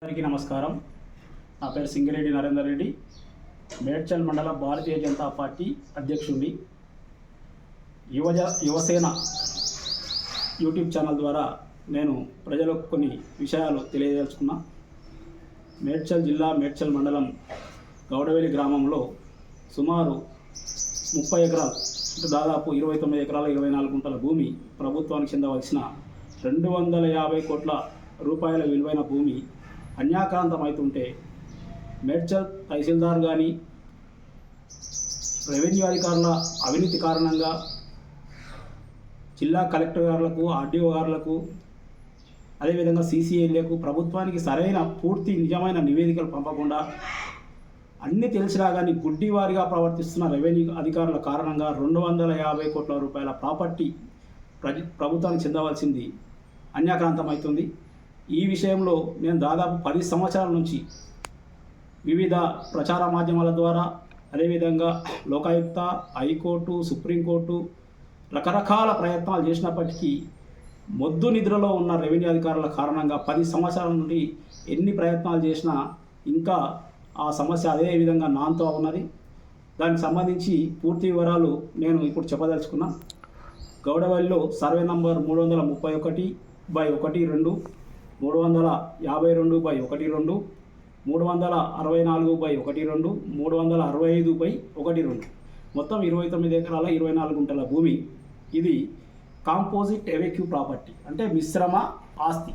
అందరికీ నమస్కారం. నా పేరు సింగిరెడ్డి నరేందర్ రెడ్డి, మేడ్చల్ మండల భారతీయ జనతా పార్టీ అధ్యక్షుడిని. యువసేన యూట్యూబ్ ఛానల్ ద్వారా నేను ప్రజలకు కొన్ని విషయాలు తెలియదలుచుకున్నా. మేడ్చల్ జిల్లా మేడ్చల్ మండలం గౌడవేలి గ్రామంలో సుమారు 30 ఎకరాలు, దాదాపు 29 ఎకరాల 24 గుంటల భూమి ప్రభుత్వానికి చెందవలసిన 250 కోట్ల రూపాయల విలువైన భూమి అన్యాక్రాంతమవుతుంటే మేడ్చల్ తహసీల్దార్ కానీ రెవెన్యూ అధికారుల అవినీతి కారణంగా జిల్లా కలెక్టర్ గారులకు, ఆర్డీఓ గారులకు, అదేవిధంగా సీసీఏలకు ప్రభుత్వానికి సరైన పూర్తి నిజమైన నివేదికలు పంపకుండా అన్నీ తెలిసినా కానీ గుడ్డివారిగా ప్రవర్తిస్తున్న రెవెన్యూ అధికారుల కారణంగా 250 కోట్ల రూపాయల ప్రాపర్టీ ప్రభుత్వానికి చెందవలసింది అన్యాక్రాంతమవుతుంది. ఈ విషయంలో నేను దాదాపు 10 సంవత్సరాల నుంచి వివిధ ప్రచార మాధ్యమాల ద్వారా, అదేవిధంగా లోకాయుక్త, హైకోర్టు, సుప్రీంకోర్టు రకరకాల ప్రయత్నాలు చేసినప్పటికీ మొద్దు నిద్రలో ఉన్న రెవెన్యూ అధికారుల కారణంగా 10 సంవత్సరాల నుండి ఎన్ని ప్రయత్నాలు చేసినా ఇంకా ఆ సమస్య అదే విధంగా నాంతో ఉన్నది. దానికి సంబంధించి పూర్తి వివరాలు నేను ఇప్పుడు చెప్పదలుచుకున్నా. గౌడవల్లిలో సర్వే నంబర్ 331/12, 352/12, 364/12, 364/12, 365/12, మొత్తం 29 ఎకరాల 24 గుంటల భూమి. ఇది కాంపోజిట్ ఎవెక్యూ ప్రాపర్టీ, అంటే మిశ్రమ ఆస్తి.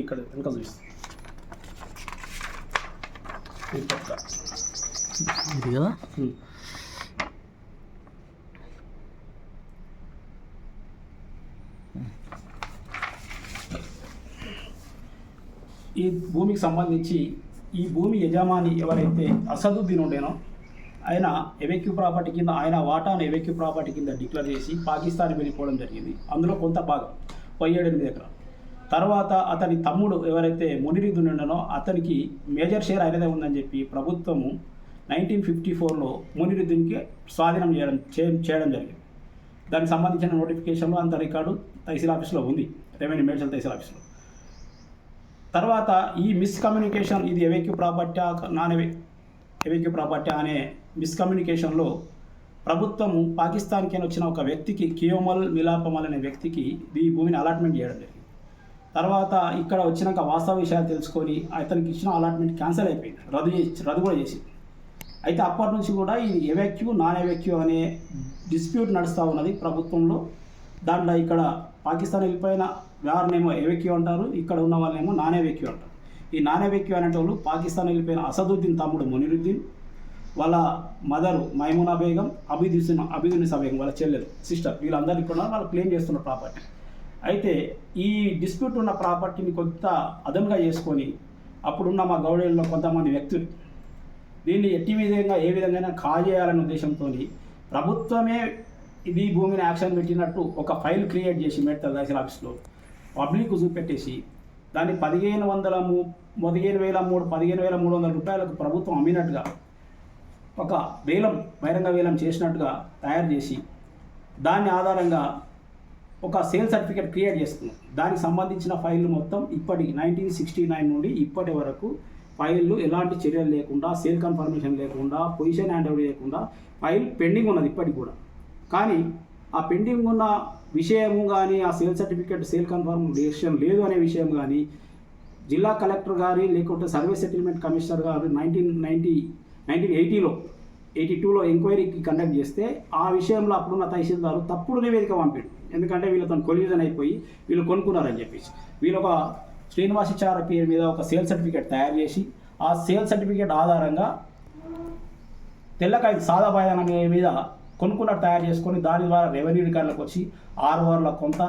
ఇక్కడ వెనక చూపిస్తాం. ఇది కదా ఈ భూమికి సంబంధించి ఈ భూమి యజమాని ఎవరైతే అసదుద్దీన్ ఉండేనో ఆయన ఎవెక్యూ ప్రాపర్టీ కింద, ఆయన వాటాను ఎవెక్యూ ప్రాపర్టీ కింద డిక్లేర్ చేసి పాకిస్తాన్ వెళ్ళిపోవడం జరిగింది. అందులో కొంత భాగం 17 ఎకరాలు. తర్వాత అతని తమ్ముడు ఎవరైతే మునిరుద్దీన్ ఉండనో అతనికి మేజర్ షేర్ అయినదే ఉందని చెప్పి ప్రభుత్వము 1954లో మునిరుద్దీన్కి స్వాధీనం చేయడం జరిగింది. దానికి సంబంధించిన నోటిఫికేషన్లో అంత రికార్డు తహసీల్ ఆఫీస్లో ఉంది, రెవెన్యూ మేడ్చల్ తహసీల్ ఆఫీస్లో. తర్వాత ఈ మిస్కమ్యూనికేషన్, ఇది ఎవెక్యూ ప్రాపర్టీ నాన్ ఎవెక్యూ ప్రాపర్టీ అనే మిస్కమ్యూనికేషన్లో ప్రభుత్వము పాకిస్తాన్కి వచ్చిన ఒక వ్యక్తికి, కియోమల్ మిలాపమల్ అనే వ్యక్తికి ఈ భూమిని అలాట్మెంట్ చేయడం జరిగింది. తర్వాత ఇక్కడ వచ్చినాక వాస్తవ విషయాలు తెలుసుకొని అతనికి ఇచ్చిన అలాట్మెంట్ క్యాన్సిల్ అయిపోయింది, రద్దు కూడా చేసి. అయితే అప్పటి నుంచి కూడా ఇది ఎవెక్యూ నాన్ ఎవెక్యూ అనే డిస్ప్యూట్ నడుస్తూ ఉన్నది ప్రభుత్వంలో. దాంట్లో ఇక్కడ పాకిస్తాన్ వెళ్ళిపోయిన వారినేమో ఎవెక్యూ అంటారు, ఇక్కడ ఉన్న వాళ్ళేమో నాన్ ఎవెక్యూ అంటారు. ఈ నాన్ ఎవెక్యూ అనేటోళ్ళు పాకిస్తాన్ వెళ్ళిపోయిన అసదుద్దీన్ తమ్ముడు మునిరుద్దీన్, వాళ్ళ మదరు మైమునా బేగం, అబిదునిసా బేగం వాళ్ళ చెల్లెలు, సిస్టర్, వీళ్ళందరికీ కూడా వాళ్ళు క్లెయిమ్ చేస్తున్న ప్రాపర్టీ. అయితే ఈ డిస్ప్యూట్ ఉన్న ప్రాపర్టీని కొంత అదనంగా చేసుకొని అప్పుడున్న మా గౌడేళ్ళలో కొంతమంది వ్యక్తులు దీన్ని ఏ విధంగా కాజేయాలనే ఉద్దేశంతో ప్రభుత్వమే ఇది భూమిని యాక్షన్ పెట్టినట్టు ఒక ఫైల్ క్రియేట్ చేసి మేడ్చల్ తహసీల్ ఆఫీస్లో పబ్లిక్ చూపెట్టేసి దాన్ని 15,300 రూపాయలకు ప్రభుత్వం అమ్మినట్టుగా ఒక బహిరంగ వేలం చేసినట్టుగా తయారు చేసి దాని ఆధారంగా ఒక సేల్ సర్టిఫికేట్ క్రియేట్ చేసుకున్నాం. దానికి సంబంధించిన ఫైళ్ళు మొత్తం ఇప్పటి 1969 నుండి ఇప్పటి వరకు ఫైళ్ళు ఎలాంటి చర్యలు లేకుండా, సేల్ కన్ఫర్మేషన్ లేకుండా, పొజిషన్ హ్యాండ్ ఓవర్ చేయకుండా ఫైల్ పెండింగ్ ఉన్నది ఇప్పటికి కూడా. కానీ ఆ పెండింగ్ ఉన్న విషయము కానీ, ఆ సేల్ సర్టిఫికేట్ సేల్ కన్ఫర్మేషన్ లేదు అనే విషయం కానీ జిల్లా కలెక్టర్ గారి, లేకుంటే సర్వే సెటిల్మెంట్ కమిషనర్ గారు 1982లో ఎంక్వైరీకి కండక్ట్ చేస్తే ఆ విషయంలో అప్పుడున్న తహసీల్దారు తప్పుడు నివేదిక పంపాడు. ఎందుకంటే వీళ్ళతో కొల్యూజన్ అయిపోయి వీళ్ళు కొనుక్కున్నారని చెప్పేసి వీళ్ళు ఒక శ్రీనివాసాచార్య పేరు మీద ఒక సేల్ సర్టిఫికేట్ తయారు చేసి ఆ సేల్ సర్టిఫికేట్ ఆధారంగా తెల్లకాయ సాదా బాయన మీద కొనుక్కున్నట్టు తయారు చేసుకొని దాని ద్వారా రెవెన్యూ రికార్డులకు వచ్చి ఆర్ఓఆర్లో కొంత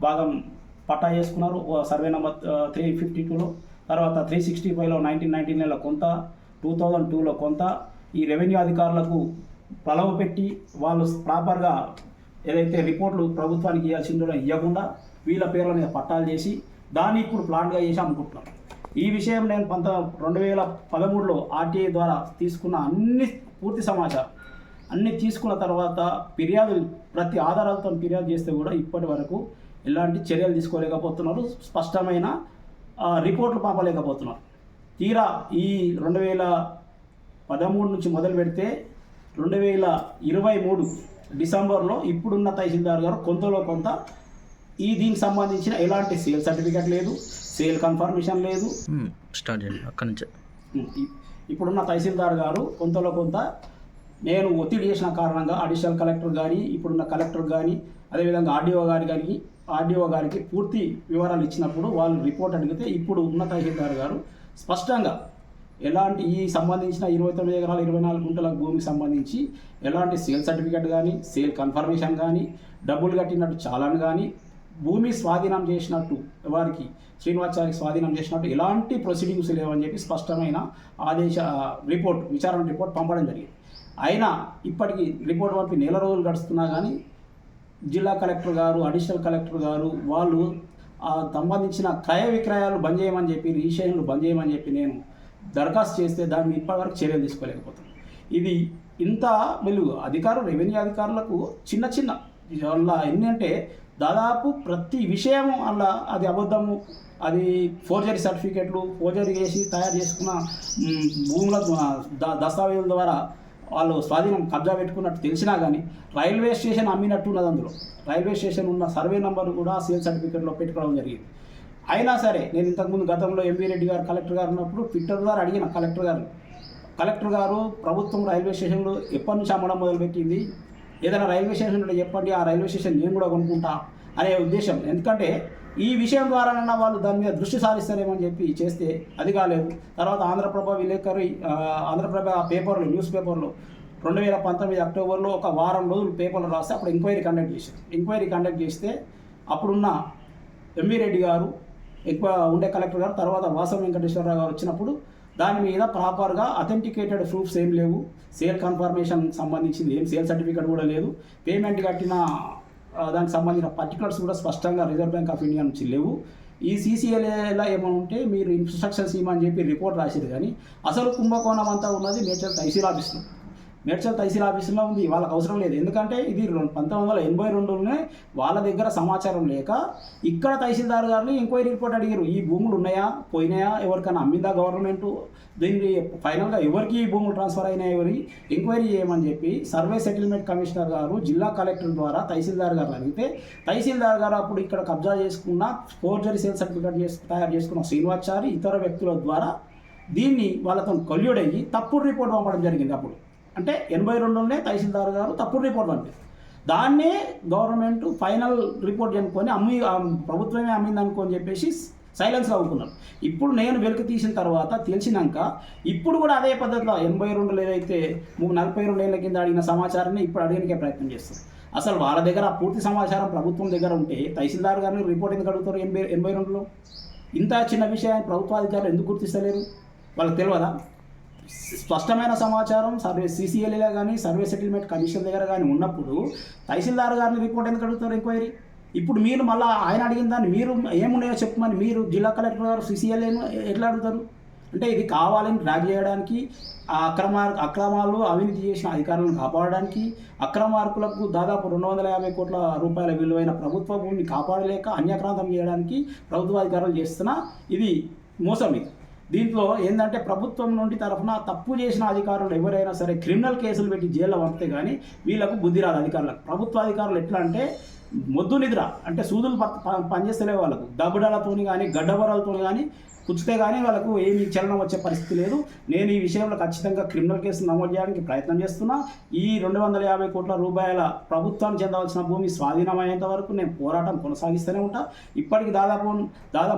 భాగం పట్టా చేసుకున్నారు సర్వే నెంబర్ 352లో. తర్వాత 365లో 1999లో కొంత, 2002లో కొంత. ఈ రెవెన్యూ అధికారులకు ప్రలోభ పెట్టి వాళ్ళు ప్రాపర్గా ఏదైతే రిపోర్ట్లు ప్రభుత్వానికి ఇవ్వాల్సిందో ఇవ్వకుండా వీళ్ళ పేర్ల మీద పట్టాలు చేసి దాన్ని ఇప్పుడు ప్లాట్గా చేసి అమ్ముకుంటున్నారు. ఈ విషయం నేను 2013లో ఆర్టీఐ ద్వారా తీసుకున్న అన్ని పూర్తి సమాచారం అన్నీ తీసుకున్న తర్వాత ఫిర్యాదులు ప్రతి ఆధారాలతో ఫిర్యాదు చేస్తే కూడా ఇప్పటి వరకు ఎలాంటి చర్యలు తీసుకోలేకపోతున్నారు, స్పష్టమైన రిపోర్ట్లు పంపలేకపోతున్నారు. తీరా ఈ 2013 నుంచి మొదలు పెడితే 2023 డిసెంబర్లో ఇప్పుడున్న తహసీల్దార్ గారు కొంతలో కొంత దీనికి సంబంధించిన ఎలాంటి సేల్ సర్టిఫికేట్ లేదు, సేల్ కన్ఫర్మేషన్ లేదు. స్టార్ట్ చేయండి అక్కడి నుంచి. ఇప్పుడున్న తహసీల్దార్ గారు కొంతలో కొంత నేను ఒత్తిడి చేసిన కారణంగా అడిషనల్ కలెక్టర్ కానీ ఇప్పుడున్న కలెక్టర్ కానీ అదేవిధంగా ఆర్డీఓ గారికి పూర్తి వివరాలు ఇచ్చినప్పుడు వాళ్ళు రిపోర్ట్ అడిగితే ఇప్పుడు ఉన్న తహసీల్దార్ గారు స్పష్టంగా ఎలాంటి ఈ సంబంధించిన 29 ఎకరాల 24 గుంటల భూమికి సంబంధించి ఎలాంటి సేల్ సర్టిఫికేట్ కానీ సేల్ కన్ఫర్మేషన్ కానీ డబ్బులు కట్టినట్టు చాలాను కానీ భూమి స్వాధీనం చేసినట్టు వారికి శ్రీనివాచారికి స్వాధీనం చేసినట్టు ఎలాంటి ప్రొసీడింగ్స్ లేవని చెప్పి స్పష్టమైన విచారణ రిపోర్ట్ పంపడం జరిగింది. అయినా ఇప్పటికీ రిపోర్ట్ పంపి నెల రోజులు గడుస్తున్నా కానీ జిల్లా కలెక్టర్ గారు అడిషనల్ కలెక్టర్ గారు వాళ్ళు సంబంధించిన క్రయ విక్రయాలు బంద్ చేయమని చెప్పి రిజిస్ట్రేషన్లు బంద్ చేయమని చెప్పి నేను దరఖాస్తు చేస్తే దాన్ని ఇప్పటివరకు చర్యలు తీసుకోలేకపోతున్నాను. ఇది ఇంత వెలుగు రెవెన్యూ అధికారులకు చిన్న వల్ల ఏంటంటే దాదాపు ప్రతి విషయం అలా అది అబద్ధము, అది ఫోర్జరీ సర్టిఫికేట్లు ఫోర్జరీ చేసి తయారు చేసుకున్న భూముల దస్తావేజుల ద్వారా వాళ్ళు స్వాధీనం కబ్జా పెట్టుకున్నట్టు తెలిసినా కానీ రైల్వే స్టేషన్ అమ్మినట్టు ఉన్నది. అందులో రైల్వే స్టేషన్ ఉన్న సర్వే నెంబర్ కూడా సేల్ సర్టిఫికేట్లో పెట్టుకోవడం జరిగింది. అయినా సరే నేను ఇంతకుముందు గతంలో ఎంవీ రెడ్డి గారు కలెక్టర్ గారు ఉన్నప్పుడు ట్విట్టర్ ద్వారా అడిగిన కలెక్టర్ గారు ప్రభుత్వం రైల్వే స్టేషన్లో ఎప్పటి నుంచి అమ్మడం మొదలుపెట్టింది, ఏదైనా రైల్వే స్టేషన్ ఉంటే చెప్పండి, ఆ రైల్వే స్టేషన్ నేను కూడా కొనుక్కుంటా అనే ఉద్దేశం. ఎందుకంటే ఈ విషయం ద్వారానన్నా వాళ్ళు దాని మీద దృష్టి సారిస్తారేమని చెప్పి చేస్తే అది కాలేదు. తర్వాత ఆంధ్రప్రభ పేపర్లో న్యూస్ పేపర్లో 2019 అక్టోబర్లో ఒక వారం రోజులు పేపర్లు రాస్తే అప్పుడు ఎంక్వైరీ కండక్ట్ చేస్తే అప్పుడున్న ఎంవీ రెడ్డి గారు ఎక్కువ ఉండే కలెక్టర్ గారు తర్వాత వాసవ వెంకటేశ్వరరావు గారు వచ్చినప్పుడు దాని మీద ప్రాపర్గా అథెంటికేటెడ్ ప్రూఫ్స్ ఏం లేవు, సేల్ కన్ఫర్మేషన్ సంబంధించింది ఏం సేల్ సర్టిఫికేట్ కూడా లేదు, పేమెంట్ కట్టిన దానికి సంబంధించిన పర్టికులర్స్ కూడా స్పష్టంగా రిజర్వ్ బ్యాంక్ ఆఫ్ ఇండియా నుంచి లేవు. ఈ సీసీఎల్ఏలో ఏమైనా ఉంటే మీరు ఇన్స్ట్రక్షన్స్ ఇవ్వమని చెప్పి రిపోర్ట్ రాసేది. కానీ అసలు కుంభకోణం అంతా ఉన్నది మేడ్చల్ తహసీల్ ఆఫీసులో ఉంది. వాళ్ళకి అవసరం లేదు. ఎందుకంటే ఇది 1982లోనే వాళ్ళ దగ్గర సమాచారం లేక ఇక్కడ తహసీల్దార్ గారిని ఎంక్వైరీ రిపోర్ట్ అడిగారు. ఈ భూములు ఉన్నాయా, పోయినాయా, ఎవరికైనా అమ్మిందా గవర్నమెంట్, దీనికి ఫైనల్గా ఎవరికి ఈ భూములు ట్రాన్స్ఫర్ అయినాయి, ఎవరి ఎంక్వైరీ చేయమని చెప్పి సర్వే సెటిల్మెంట్ కమిషనర్ గారు జిల్లా కలెక్టర్ ద్వారా తహసీల్దార్ గారు అడిగితే తహసీల్దార్ గారు అప్పుడు ఇక్కడ కబ్జా చేసుకున్న ఫోర్జరీ సేల్ సర్టిఫికేట్ తయారు చేసుకున్న శ్రీనివాచారి ఇతర వ్యక్తుల ద్వారా దీన్ని వాళ్ళతో కొల్యూడయ్యి తప్పుడు రిపోర్ట్ పంపడం జరిగింది. అప్పుడు అంటే 82లోనే తహసీల్దార్ గారు తప్పుడు రిపోర్ట్ పంపారు. దాన్నే గవర్నమెంట్ ఫైనల్ రిపోర్ట్ అనుకొని ప్రభుత్వమే అమ్మింది అనుకోని చెప్పేసి సైలెన్స్లో అవుతున్నారు. ఇప్పుడు నేను వెలికి తీసిన తర్వాత తెలిసినాక ఇప్పుడు కూడా అదే పద్ధతిలో 82లో ఏదైతే 42 ఏళ్ళ కింద అడిగిన సమాచారాన్ని ఇప్పుడు అడిగనికే ప్రయత్నం చేస్తారు. అసలు వాళ్ళ దగ్గర పూర్తి సమాచారం ప్రభుత్వం దగ్గర ఉంటే తహసీల్దార్ గారిని రిపోర్ట్ ఎందుకు అడుగుతారు? 82లో ఇంత చిన్న విషయాన్ని ప్రభుత్వాధికారులు ఎందుకు గుర్తిస్తలేరు? వాళ్ళకి తెలియదా? స్పష్టమైన సమాచారం సీసీఎల్ఏలో కానీ సర్వే సెటిల్మెంట్ కమిషన్ దగ్గర కానీ ఉన్నప్పుడు తహసీల్దార్ గారిని రిపోర్ట్ ఎందుకు అడుగుతారు ఎంక్వైరీ? ఇప్పుడు మీరు మళ్ళీ ఆయన అడిగిన దాన్ని మీరు ఏమున్నాయో చెప్పమని మీరు జిల్లా కలెక్టర్ గారు సీసీఎల్ఏను ఎట్లా అడుగుతారు? అంటే ఇది కావాలని డ్రాగ్ చేయడానికి, అక్రమాలు అవినీతి చేసిన అధికారులను కాపాడడానికి, అక్రమార్కులకు దాదాపు 250 కోట్ల రూపాయల విలువైన ప్రభుత్వ భూమిని కాపాడలేక అన్యాక్రాంతం చేయడానికి ప్రభుత్వాధికారులు చేస్తున్న ఇది మోసం. ఇది దీంట్లో ఏంటంటే ప్రభుత్వం నుండి తరఫున తప్పు చేసిన అధికారులు ఎవరైనా సరే క్రిమినల్ కేసులు పెట్టి జైల్లో పంపితే కానీ వీళ్ళకు బుద్ధి రాదు అధికారులకు. ప్రభుత్వ అధికారులు ఎట్లా అంటే మొద్దు నిద్ర, అంటే సూదులు పనిచేస్తలే వాళ్ళకు, దబ్బుడాలతో కానీ గడ్డబరాలతో కానీ కుచ్చితే కానీ వాళ్ళకు ఏమీ చలనం వచ్చే పరిస్థితి లేదు. నేను ఈ విషయంలో ఖచ్చితంగా క్రిమినల్ కేసులు నమోదు చేయడానికి ప్రయత్నం చేస్తున్నా. ఈ 250 కోట్ల రూపాయల ప్రభుత్వానికి చెందవలసిన భూమి స్వాధీనమయ్యేంత వరకు నేను పోరాటం కొనసాగిస్తూనే ఉంటా. ఇప్పటికి దాదాపు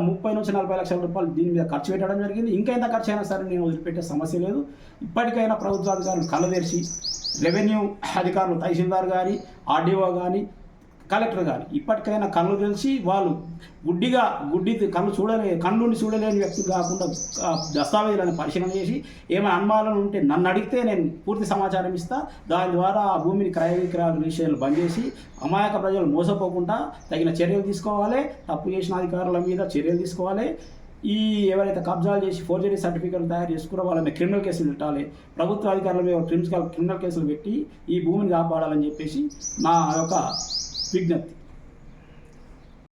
30 నుంచి 40 లక్షల రూపాయలు దీని మీద ఖర్చు పెట్టడం జరిగింది. ఇంకా ఎంత ఖర్చు అయినా సరే నేను వదిలిపెట్టే సమస్య లేదు. ఇప్పటికైనా ప్రభుత్వాధికారులు కళ్ళు తెరిచి, రెవెన్యూ అధికారులు తహసీల్దార్ కానీ ఆర్డీఓ కానీ కలెక్టర్ గారు ఇప్పటికైనా కళ్ళు తెలిసి వాళ్ళు కళ్ళుండి చూడలేని వ్యక్తులు కాకుండా దస్తావేజులను పరిశీలన చేసి ఏమైనా అనుమానాలు ఉంటే నన్ను అడిగితే నేను పూర్తి సమాచారం ఇస్తా. దాని ద్వారా ఆ భూమిని క్రయ విక్రయాల విషయాలు బంద్ చేసి అమాయక ప్రజలు మోసపోకుండా తగిన చర్యలు తీసుకోవాలి. తప్పు చేసిన అధికారుల మీద చర్యలు తీసుకోవాలి. ఈ ఎవరైతే కబ్జాలు చేసి ఫోర్జరీ సర్టిఫికేట్లు తయారు చేసుకున్నారో వాళ్ళ మీద క్రిమినల్ కేసులు పెట్టాలి, ప్రభుత్వ అధికారుల మీద క్రిమినల్ కేసులు పెట్టి ఈ భూమిని కాపాడాలని చెప్పేసి నా యొక్క విజ్ఞప్తి.